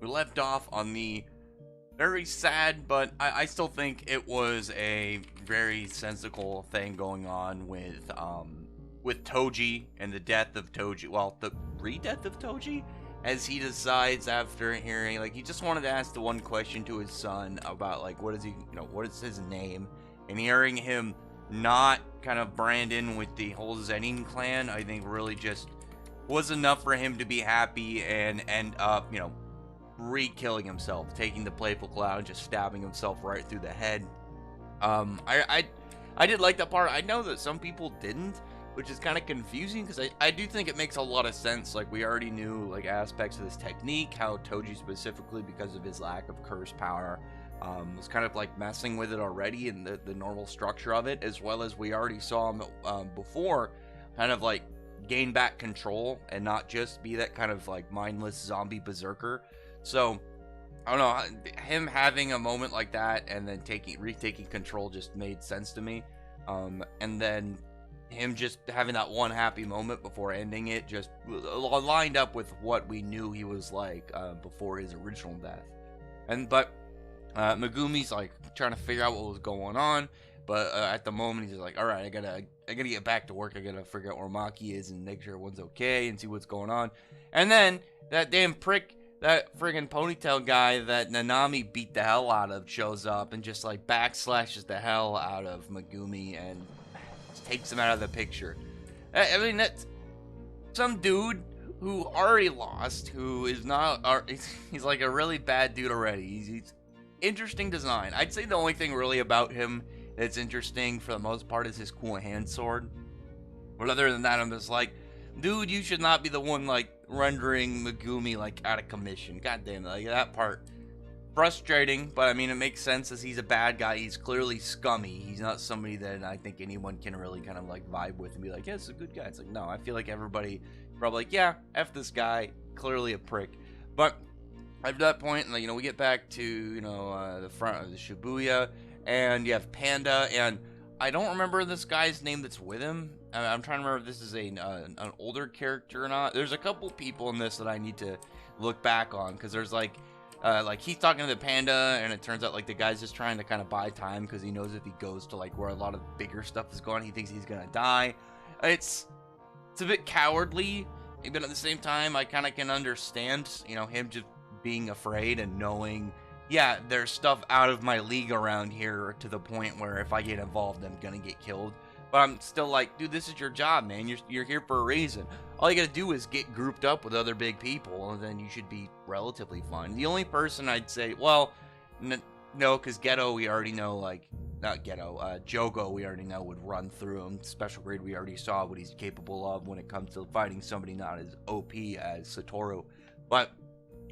we left off on the very sad, but I still think it was a very sensical thing going on with Toji and the death of Toji. Well, the re-death of Toji, as he decides after hearing, like, he just wanted to ask the one question to his son about, like, what is he, what is his name, and hearing him not kind of brand in with the whole Zenin clan, I think really just was enough for him to be happy and end up, re-killing himself, taking the playful cloud and just stabbing himself right through the head. I did like that part. I know that some people didn't, which is kind of confusing because I do think it makes a lot of sense. Like, we already knew, like, aspects of this technique, how Toji specifically, because of his lack of curse power, was kind of like messing with it already in the normal structure of it, as well as we already saw him before kind of like gain back control and not just be that kind of like mindless zombie berserker. So I don't know, him having a moment like that and then retaking control just made sense to me. And then him just having that one happy moment before ending it just lined up with what we knew he was like before his original death. But Megumi's like trying to figure out what was going on, but at the moment he's just like, all right, I gotta get back to work. I gotta figure out where Maki is and make sure everyone's okay and see what's going on. And then that damn prick, that friggin' ponytail guy that Nanami beat the hell out of, shows up and just like backslashes the hell out of Megumi and takes him out of the picture. I mean, that's some dude who already lost, who is not, he's like a really bad dude already. He's interesting design. I'd say the only thing really about him that's interesting for the most part is his cool hand sword. But other than that, I'm just like, dude, you should not be the one like rendering Megumi like out of commission. God damn it, like that part frustrating, but I mean it makes sense as he's a bad guy. He's clearly scummy. He's not somebody that I think anyone can really kind of like vibe with and be like, yeah, it's a good guy. It's like, no, I feel like everybody probably like, yeah, F this guy, clearly a prick. But at that point, like, we get back to the front of the Shibuya, and you have Panda, and I don't remember this guy's name that's with him. I'm trying to remember if this is an older character or not. There's a couple people in this that I need to look back on, because there's like he's talking to the panda, and it turns out like the guy's just trying to kind of buy time because he knows if he goes to like where a lot of bigger stuff is going, he thinks he's gonna die. It's a bit cowardly, but at the same time, I kind of can understand, him just being afraid and knowing, yeah, there's stuff out of my league around here to the point where if I get involved, I'm gonna get killed. But I'm still like, dude, this is your job, man. You're here for a reason. All you gotta do is get grouped up with other big people, and then you should be relatively fine. The only person I'd say, well, no, because Geto, we already know, like, not Geto, Jogo, we already know would run through him. Special grade, we already saw what he's capable of when it comes to fighting somebody not as OP as Satoru. But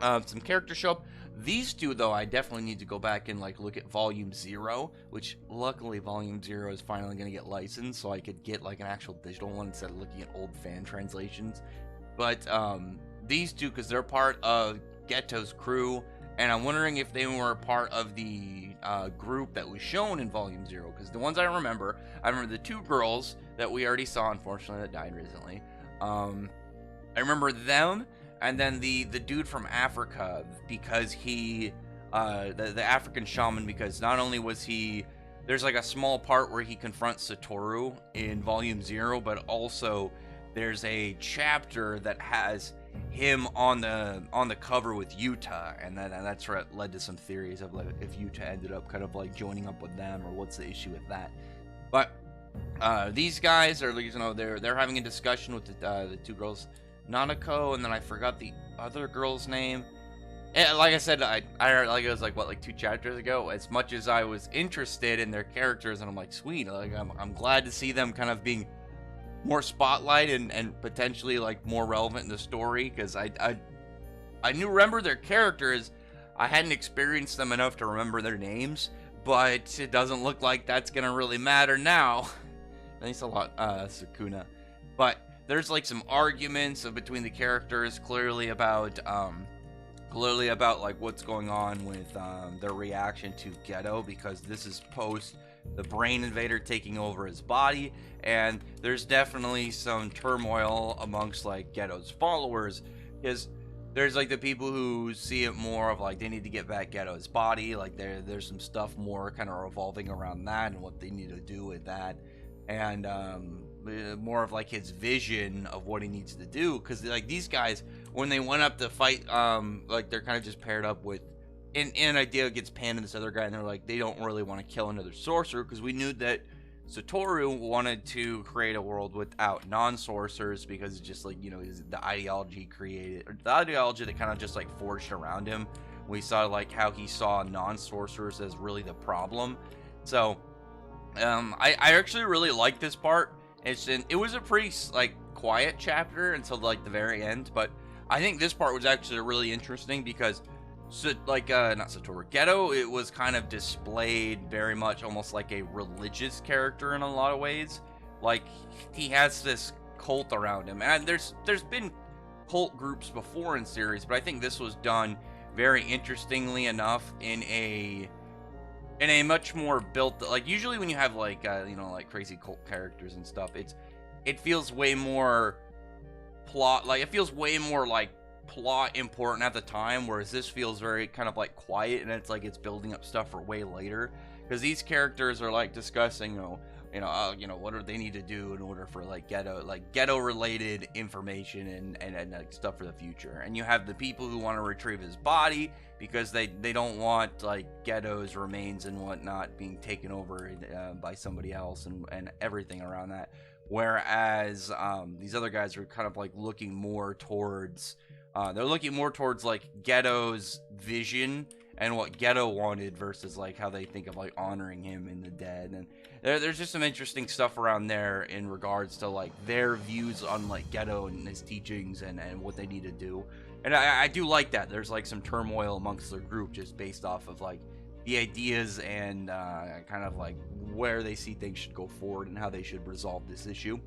some characters show up. These two, though, I definitely need to go back and like look at Volume 0, which luckily Volume 0 is finally going to get licensed, so I could get like an actual digital one instead of looking at old fan translations. But these two, because they're part of Geto's crew, and I'm wondering if they were part of the group that was shown in Volume 0, because the ones I remember the two girls that we already saw, unfortunately, that died recently. I remember them. And then the dude from Africa, because he, the African shaman, because not only was he, there's like a small part where he confronts Satoru in Volume 0, but also there's a chapter that has him on the cover with Yuta, and that's what led to some theories of like if Yuta ended up kind of like joining up with them, or what's the issue with that. But these guys are, they're having a discussion with the two girls, Nanako, and then I forgot the other girl's name. And like I said, I like it was like 2 chapters ago. As much as I was interested in their characters, and I'm like, sweet, like I'm glad to see them kind of being more spotlight and potentially like more relevant in the story, because I remember their characters. I hadn't experienced them enough to remember their names, but it doesn't look like that's gonna really matter now. Thanks a lot, Sukuna. But there's like some arguments between the characters, clearly about like what's going on with their reaction to Geto, because this is post the brain invader taking over his body, and there's definitely some turmoil amongst like Geto's followers, because there's like the people who see it more of like they need to get back Ghetto's body. Like there's some stuff more kind of revolving around that and what they need to do with that, and more of like his vision of what he needs to do. Because like these guys, when they went up to fight, like they're kind of just paired up with. In an idea gets panned to this other guy, and they're like, they don't really want to kill another sorcerer because we knew that Satoru wanted to create a world without non-sorcerers because it's just like, you know, the ideology created, or the ideology that kind of just like forged around him. We saw like how he saw non-sorcerers as really the problem. So I actually really like this part. It was a pretty like quiet chapter until like the very end, but I think this part was actually really interesting because not Satoru, Geto, it was kind of displayed very much almost like a religious character in a lot of ways. Like he has this cult around him, and there's been cult groups before in series, but I think this was done very interestingly enough in a much more built, like usually when you have like like crazy cult characters and stuff, it feels way more plot, like it feels way more like plot important at the time, whereas this feels very kind of like quiet, and it's like it's building up stuff for way later, because these characters are like discussing what do they need to do in order for like ghetto related information and like stuff for the future. And you have the people who want to retrieve his body because they don't want like Ghetto's remains and whatnot being taken over by somebody else and everything around that, whereas these other guys are kind of like looking more towards like Ghetto's vision and what Ghetto wanted versus like how they think of like honoring him in the dead. And there's just some interesting stuff around there in regards to like their views on like Ghetto and his teachings and what they need to do. And I do like that. There's like some turmoil amongst their group just based off of like the ideas and kind of like where they see things should go forward and how they should resolve this issue.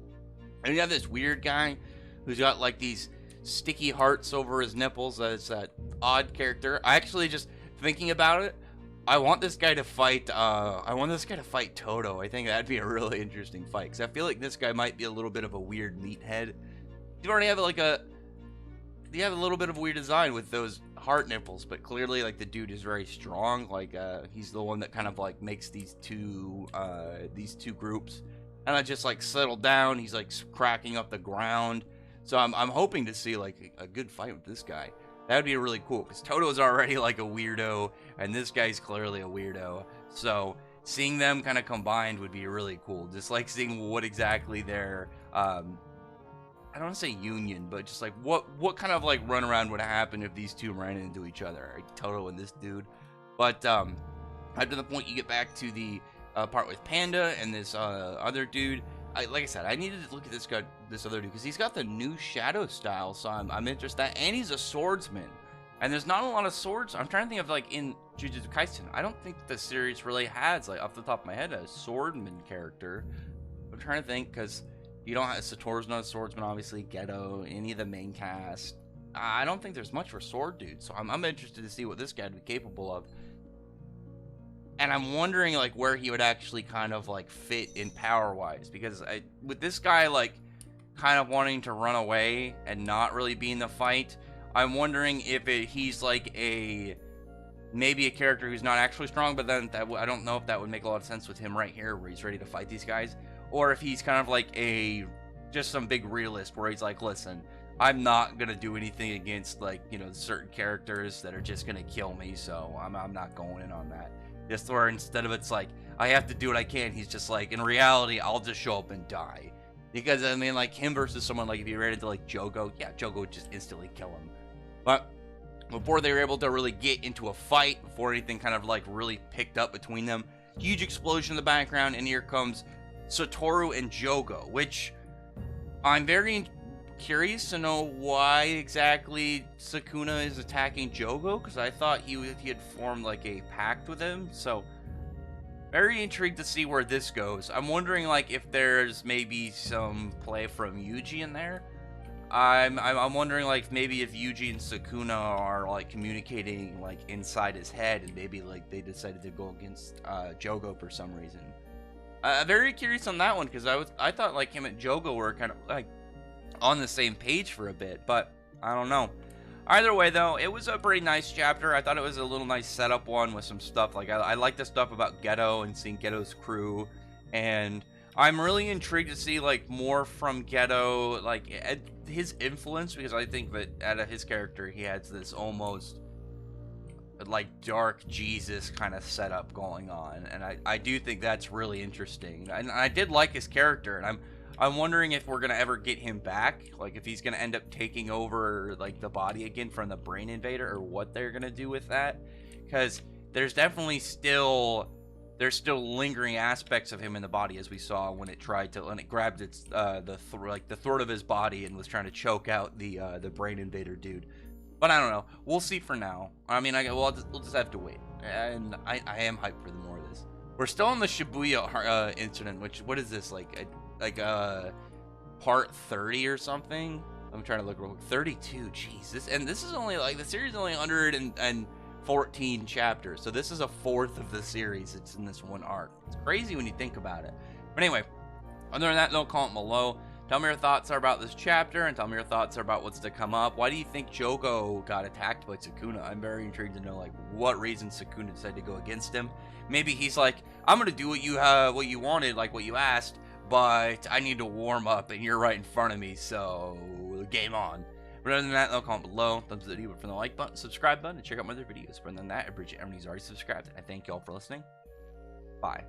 And you have this weird guy who's got like these sticky hearts over his nipples. That's that odd character. I actually, just thinking about it, I want this guy to fight Toto. I think that'd be a really interesting fight, because I feel like this guy might be a little bit of a weird meathead. You already have a little bit of a weird design with those heart nipples, but clearly like the dude is very strong. Like he's the one that kind of like makes these two groups and I just like settle down. He's like cracking up the ground. So I'm hoping to see like a good fight with this guy. That would be really cool, because Toto's already like a weirdo, and this guy's clearly a weirdo. So seeing them kind of combined would be really cool. Just like seeing what exactly their I don't want to say union, but just like what kind of like runaround would happen if these two ran into each other, like Toto and this dude. But up to the point you get back to the part with Panda and this other dude. Like I said, I needed to look at this other dude, because he's got the new shadow style, so I'm interested. And he's a swordsman, and there's not a lot of swords. I'm trying to think of like in Jujutsu Kaisen. I don't think the series really has, like off the top of my head, a swordman character. I'm trying to think, because you don't have Satoru's not a swordsman, obviously. Geto, any of the main cast. I don't think there's much for sword dudes, so I'm interested to see what this guy would be capable of. And I'm wondering like where he would actually kind of like fit in power wise, because with this guy like kind of wanting to run away and not really be in the fight, I'm wondering if he's like maybe a character who's not actually strong, but then I don't know if that would make a lot of sense with him right here where he's ready to fight these guys, or if he's kind of like just some big realist where he's like, listen, I'm not gonna do anything against like certain characters that are just gonna kill me, so I'm not going in on that. Just where instead of it's like, I have to do what I can, he's just like, in reality, I'll just show up and die. Because, I mean, like, him versus someone, like, if you ran into, like, Jogo, yeah, Jogo would just instantly kill him. But before they were able to really get into a fight, before anything kind of, like, really picked up between them, huge explosion in the background, and here comes Satoru and Jogo, which I'm very curious to know why exactly Sukuna is attacking Jogo, because I thought he had formed like a pact with him, so very intrigued to see where this goes. I'm wondering like if there's maybe some play from Yuji in there. I'm wondering like maybe if Yuji and Sukuna are like communicating like inside his head, and maybe like they decided to go against Jogo for some reason. Very curious on that one, because I thought like him and Jogo were kind of like on the same page for a bit, but I don't know. Either way, though, it was a pretty nice chapter. I thought it was a little nice setup one with some stuff. Like, I like the stuff about Geto and seeing Geto's crew. And I'm really intrigued to see, like, more from Geto, like, his influence. Because I think that out of his character, he has this almost, like, dark Jesus kind of setup going on. And I do think that's really interesting. And I did like his character. And I'm wondering if we're gonna ever get him back, like if he's gonna end up taking over like the body again from the Brain Invader, or what they're gonna do with that, because there's definitely still lingering aspects of him in the body, as we saw when it grabbed its the throat of his body and was trying to choke out the Brain Invader dude. But I don't know. We'll see for now. I mean, we'll just have to wait. And I am hyped for the more of this. We're still on the Shibuya incident, which, what is this, like part 30 or something? I'm trying to look real quick. 32. Jeez, this is only like, the series is only 114 chapters, so this is a fourth of the series. It's in this one arc. It's crazy when you think about it. But anyway, other than that, don't comment below. Tell me your thoughts are about this chapter, and tell me your thoughts are about what's to come up. Why do you think Jogo got attacked by Sukuna? I'm very intrigued to know, like, what reason Sukuna decided to go against him. Maybe he's like, I'm gonna do what you wanted, like what you asked, but I need to warm up, and you're right in front of me, so game on. But other than that, don't comment below. Thumbs up the video from the like button, subscribe button, and check out my other videos. But other than that, I appreciate everyone who's already subscribed. I thank you all for listening. Bye.